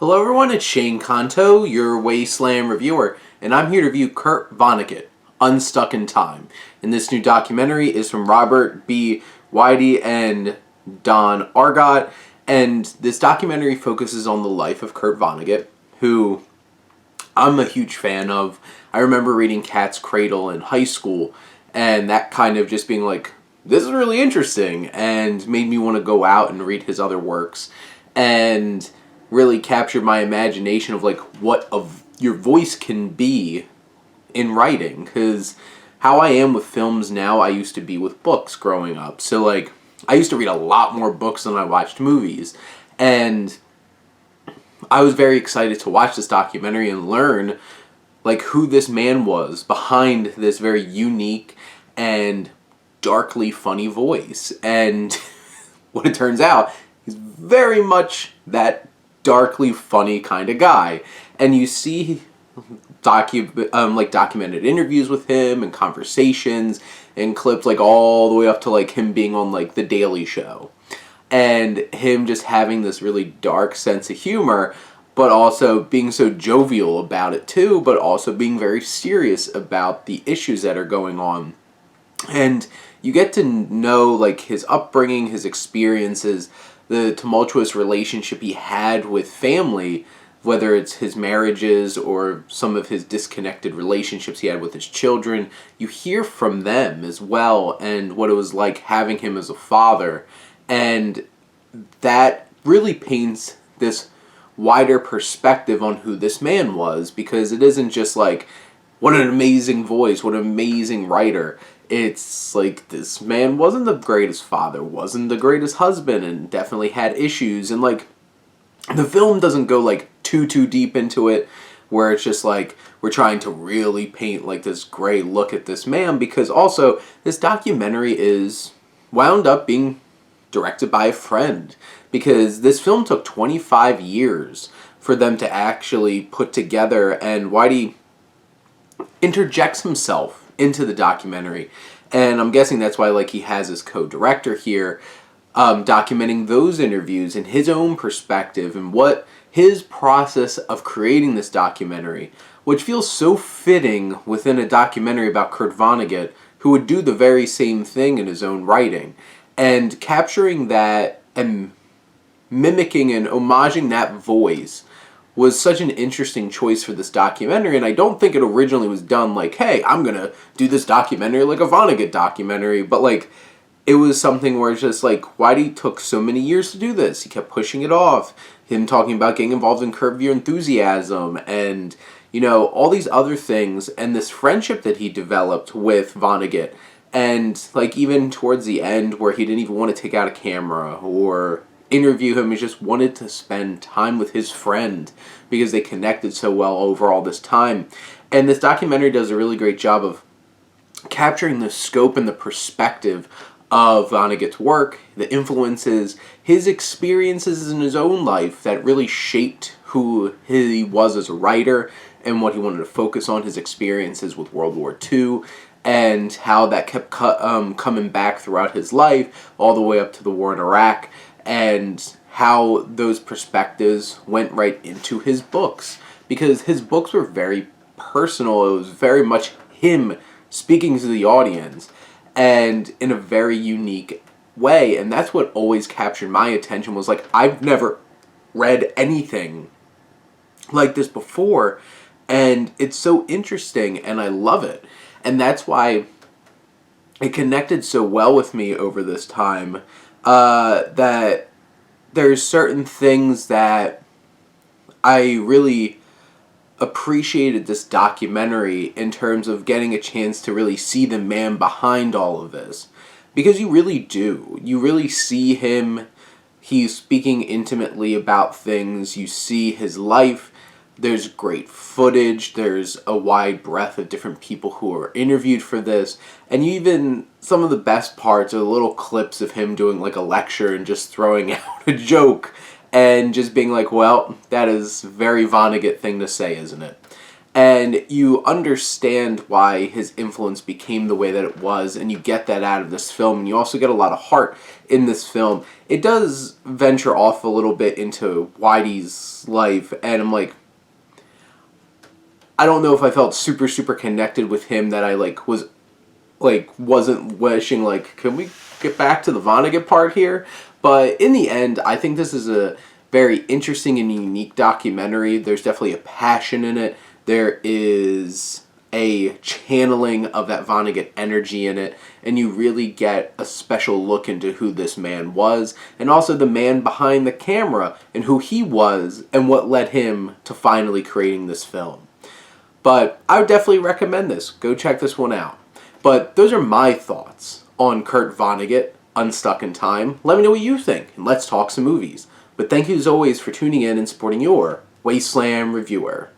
Hello everyone, it's Shane Kanto, your Wasteland reviewer, and I'm here to review Kurt Vonnegut, Unstuck in Time. And this new documentary is from Robert B. Weide and Don Argott, and this documentary focuses on the life of Kurt Vonnegut, who I'm a huge fan of. I remember reading Cat's Cradle in high school, and that kind of just being like, this is really interesting, and made me want to go out and read his other works, and really captured my imagination of like what of your voice can be in writing. Because how I am with films now, I used to be with books growing up. So like I used to read a lot more books than I watched movies, and I was very excited to watch this documentary and learn like who this man was behind this very unique and darkly funny voice. And what it turns out, he's very much that darkly funny kind of guy. And you see documented interviews with him and conversations and clips like all the way up to like him being on like The Daily Show, and him just having this really dark sense of humor, but also being so jovial about it too, but also being very serious about the issues that are going on. And you get to know like his upbringing, his experiences, the tumultuous relationship he had with family, whether it's his marriages or some of his disconnected relationships he had with his children. You hear from them as well, and what it was like having him as a father. And that really paints this wider perspective on who this man was, because it isn't just like, what an amazing voice, what an amazing writer. It's like this man wasn't the greatest father, wasn't the greatest husband, and definitely had issues. And like the film doesn't go like too deep into it, where it's just like we're trying to really paint like this gray look at this man, because also this documentary is wound up being directed by a friend, because this film took 25 years for them to actually put together, and Whitey interjects himself into the documentary. And I'm guessing that's why like he has his co-director here, documenting those interviews and his own perspective and what his process of creating this documentary, which feels so fitting within a documentary about Kurt Vonnegut, who would do the very same thing in his own writing. And capturing that and mimicking and homaging that voice was such an interesting choice for this documentary. And I don't think it originally was done like, hey, I'm gonna do this documentary like a Vonnegut documentary, but like it was something where it's just like, Whitey took so many years to do this. He kept pushing it off. Him talking about getting involved in Curb Your Enthusiasm and, you know, all these other things, and this friendship that he developed with Vonnegut. And like even towards the end, where he didn't even want to take out a camera or interview him, he just wanted to spend time with his friend because they connected so well over all this time. And this documentary does a really great job of capturing the scope and the perspective of Vonnegut's work, the influences, his experiences in his own life that really shaped who he was as a writer and what he wanted to focus on, his experiences with World War II, and how that kept coming back throughout his life, all the way up to the war in Iraq, and how those perspectives went right into his books. Because his books were very personal. It was very much him speaking to the audience, and in a very unique way. And that's what always captured my attention, was like, I've never read anything like this before, and it's so interesting, and I love it. And that's why it connected so well with me over this time, that there's certain things that I really appreciated this documentary in terms of getting a chance to really see the man behind all of this. Because you really do. You really see him. He's speaking intimately about things. You see his life. There's great footage. There's a wide breadth of different people who are interviewed for this. And even some of the best parts are little clips of him doing like a lecture and just throwing out a joke and just being like, well, that is a very Vonnegut thing to say, isn't it? And you understand why his influence became the way that it was, and you get that out of this film, and you also get a lot of heart in this film. It does venture off a little bit into Weide's life, and I'm like, I don't know if I felt super connected with him, that I wasn't wishing, can we get back to the Vonnegut part here? But in the end, I think this is a very interesting and unique documentary. There's definitely a passion in it. There is a channeling of that Vonnegut energy in it, and you really get a special look into who this man was, and also the man behind the camera, and who he was, and what led him to finally creating this film. But I would definitely recommend this. Go check this one out. But those are my thoughts on Kurt Vonnegut, Unstuck in Time. Let me know what you think, and let's talk some movies. But thank you as always for tuning in and supporting your Wasteland reviewer.